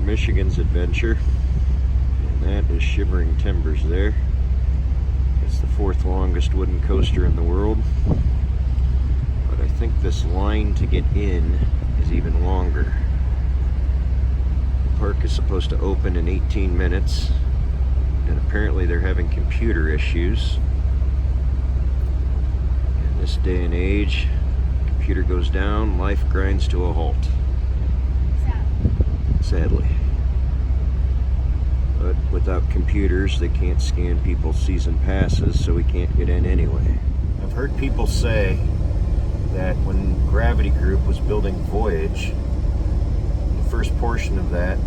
Michigan's adventure, and that is Shivering Timbers there. It's the 4th longest wooden coaster in the world, but I think this line to get in is even longer. The park is supposed to open in 18 minutes, and apparently they're having computer issues. In this day and age, computer goes down, life grinds to a halt. Sadly. But without computers, they can't scan people's season passes, so we can't get in anyway. I've heard people say that when Gravity Group was building Voyage, the first portion of that,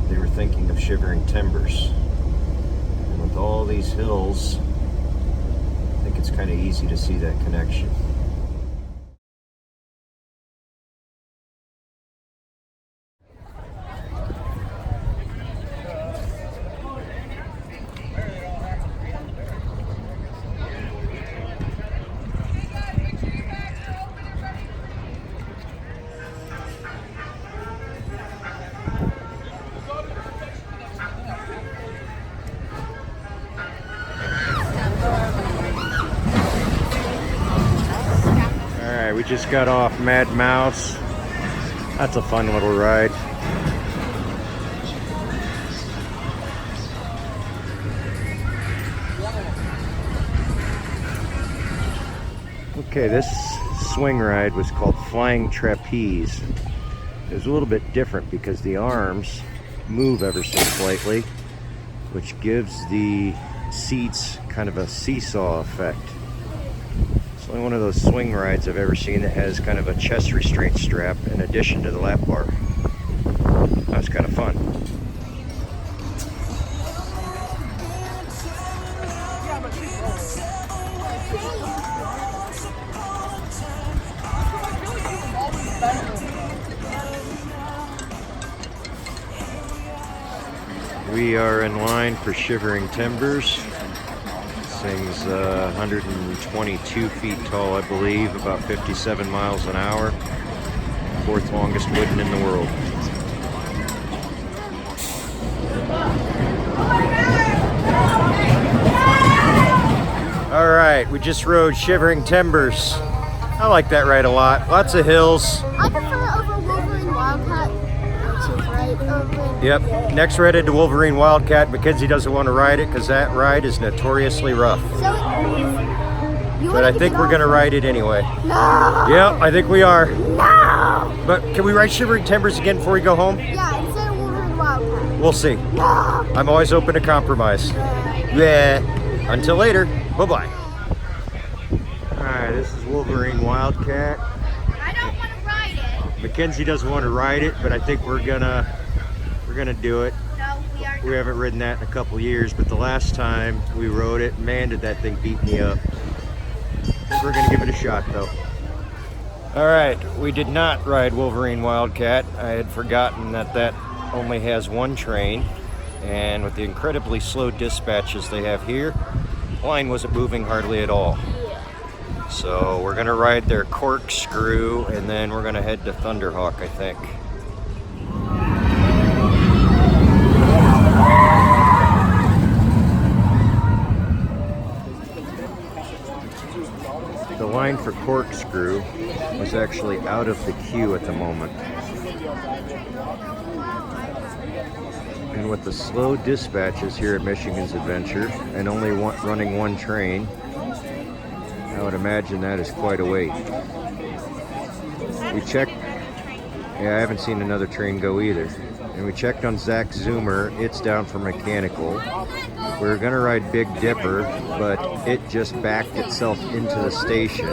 they were thinking of Shivering Timbers. And with all these hills, I think it's kind of easy to see that connection. We just got off Mad Mouse. That's a fun little ride. Okay, this swing ride was called Flying Trapeze. It was a little bit different because the arms move ever so slightly, which gives the seats kind of a seesaw effect. It's only one of those swing rides I've ever seen that has kind of a chest restraint strap in addition to the lap bar. That was kind of fun. We are in line for Shivering Timbers. This thing's 122 feet tall, I believe, about 57 miles an hour. 4th longest wooden in the world. All right, we just rode Shivering Timbers. I like that ride a lot. Lots of hills. I prefer it over Wolverine Wildcat, which is right over. Yep, next we're headed to Wolverine Wildcat. Mackenzie doesn't want to ride it because that ride is notoriously rough. But I think we're going to ride it anyway. No! Yep, I think we are. No! But can we ride Shivering Timbers again before we go home? Yeah, instead of Wolverine Wildcat. We'll see. No! I'm always open to compromise. Yeah. Until later, bye-bye. Alright, this is Wolverine Wildcat. I don't want to ride it. Mackenzie doesn't want to ride it, but I think we're gonna do it. No, we are not. We haven't ridden that in a couple years, but the last time we rode it, man, did that thing beat me up. I think we're gonna give it a shot though. Alright, we did not ride Wolverine Wildcat. I had forgotten that only has one train, and with the incredibly slow dispatches they have here, the line wasn't moving hardly at all. So we're gonna ride their Corkscrew, and then we're gonna head to Thunderhawk, I think. The line for Corkscrew is actually out of the queue at the moment. And with the slow dispatches here at Michigan's Adventure, and only running one train, I would imagine that is quite a wait. We checked, yeah, I haven't seen another train go either. And we checked on Zach Zoomer, it's down for mechanical. We were gonna ride Big Dipper, but it just backed itself into the station.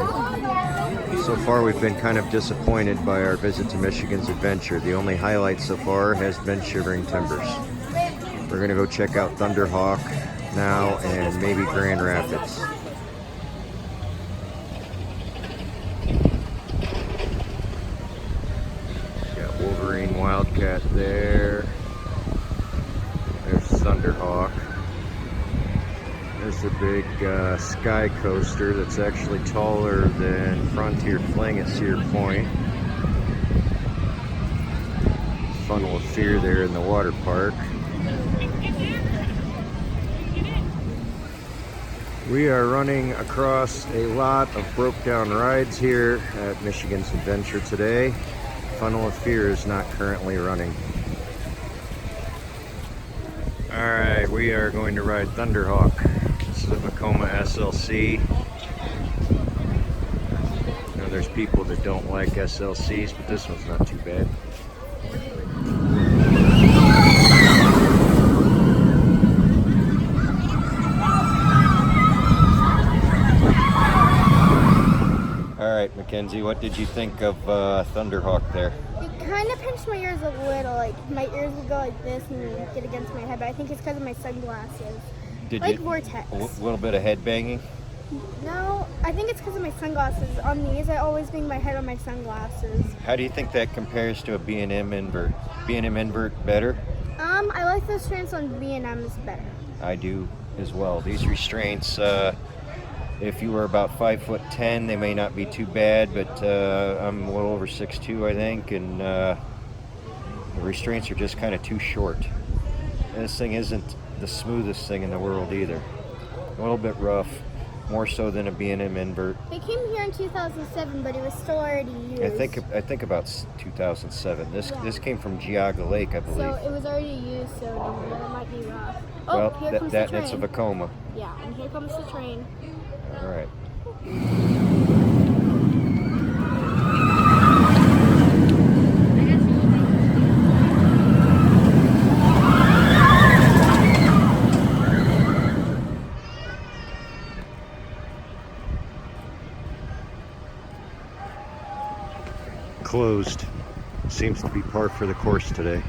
So far we've been kind of disappointed by our visit to Michigan's Adventure. The only highlight so far has been Shivering Timbers. We're gonna go check out Thunderhawk now and maybe Grand Rapids. Got Wolverine Wildcat there. There's Thunderhawk. There's a big sky coaster that's actually taller than Frontier Fling at Cedar Point. Funnel of Fear there in the water park. We are running across a lot of broke down rides here at Michigan's Adventure today. Funnel of Fear is not currently running. Alright, we are going to ride Thunderhawk. This is a Vekoma SLC. Now there's people that don't like SLCs, but this one's not too bad. Alright, Mackenzie, what did you think of Thunderhawk there? It kind of pinched my ears a little. Like, my ears would go like this and get against my head, but I think it's because of my sunglasses. Did like you? Vortex. A little bit of head banging? No, I think it's because of my sunglasses. On these, I always bang my head on my sunglasses. How do you think that compares to a B&M invert? B&M invert better? I like the restraints on B&M's better. I do as well. These restraints, if you were about 5'10", they may not be too bad, but I'm a little over 6'2", I think, and the restraints are just kind of too short. And this thing isn't the smoothest thing in the world either. A little bit rough, more so than a B&M invert. It came here in 2007, but it was still already used. I think about 2007. This came from Geauga Lake, I believe. So it was already used, so it might be rough. Oh, Well, here comes the train. that's a Vekoma. Yeah, and here comes the train. All right. Closed. Seems to be par for the course today.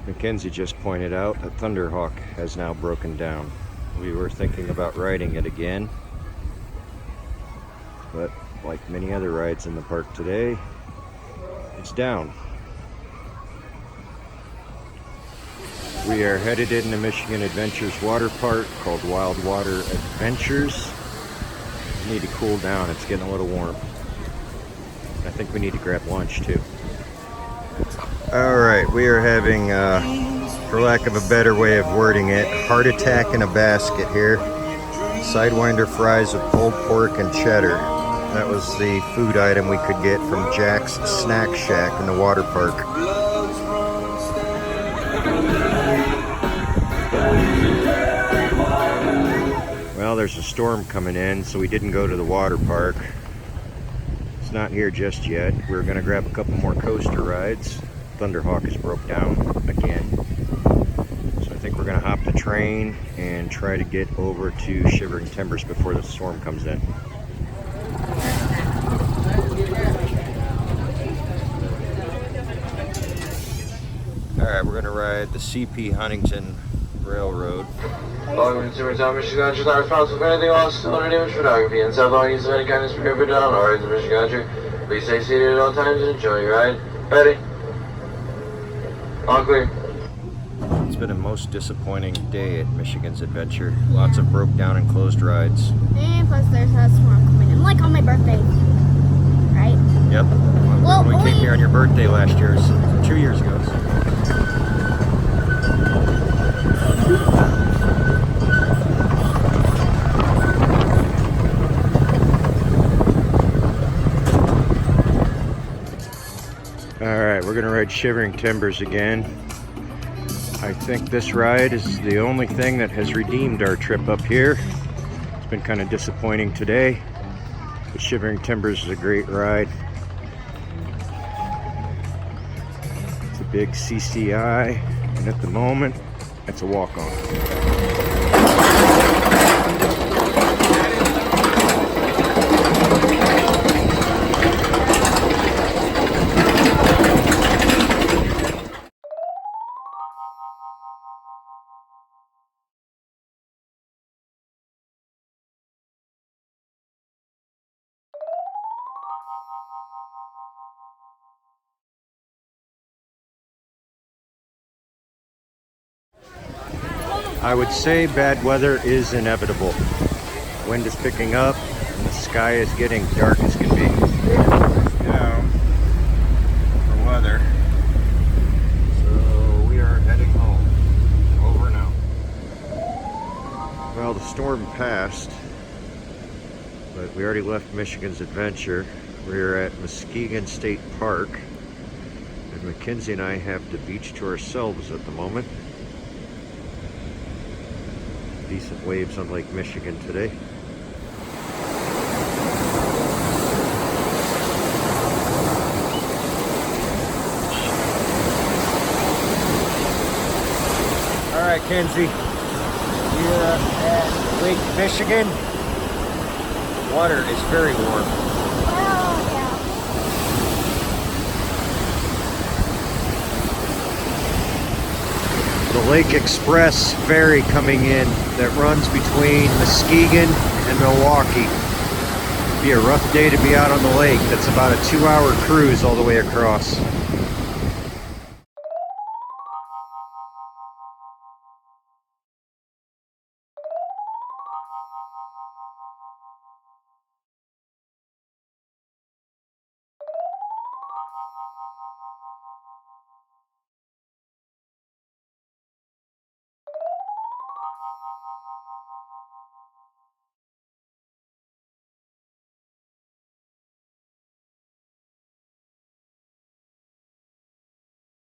Mackenzie just pointed out that Thunderhawk has now broken down. We were thinking about riding it again, but like many other rides in the park today, it's down. We are headed into Michigan Adventures water park called Wild Water Adventures. We need to cool down, it's getting a little warm. I think we need to grab lunch too. Alright, we are having, for lack of a better way of wording it, heart attack in a basket here. Sidewinder fries with pulled pork and cheddar. That was the food item we could get from Jack's Snack Shack in the water park. Well, there's a storm coming in, so we didn't go to the water park. It's not here just yet. We're going to grab a couple more coaster rides. Thunderhawk is broke down again. So I think we're going to hop the train and try to get over to Shivering Timbers before the storm comes in. Alright, we're going to ride the CP Huntington Railroad. Welcome to Shivering Timbers, Michigan. You're not responsible for anything else. Still under damage photography. And so long as any kindness prohibited on our rides in Michigan country. Please stay seated at all times and enjoy your ride. Ready? All clear. It's been a most disappointing day at Michigan's Adventure. Lots of broke down and closed rides. And plus there's a storm coming in, like on my birthday. Right? Yep. Well, we came here on your birthday last year, 2 years ago. Alright, we're going to ride Shivering Timbers again. I think this ride is the only thing that has redeemed our trip up here. It's been kind of disappointing today, but Shivering Timbers is a great ride. It's a big CCI, and at the moment, it's a walk-on. I would say bad weather is inevitable. Wind is picking up and the sky is getting dark as can be. Now, for weather, Well, the storm passed, but we already left Michigan's Adventure. We're at Muskegon State Park, and Mackenzie and I have the beach to ourselves at the moment. Decent waves on Lake Michigan today. All right, Kenzie, we're at Lake Michigan. Water is very warm. Oh, yeah. The Lake Express ferry coming in that runs between Muskegon and Milwaukee. Be a rough day to be out on the lake. That's about a 2-hour cruise all the way across.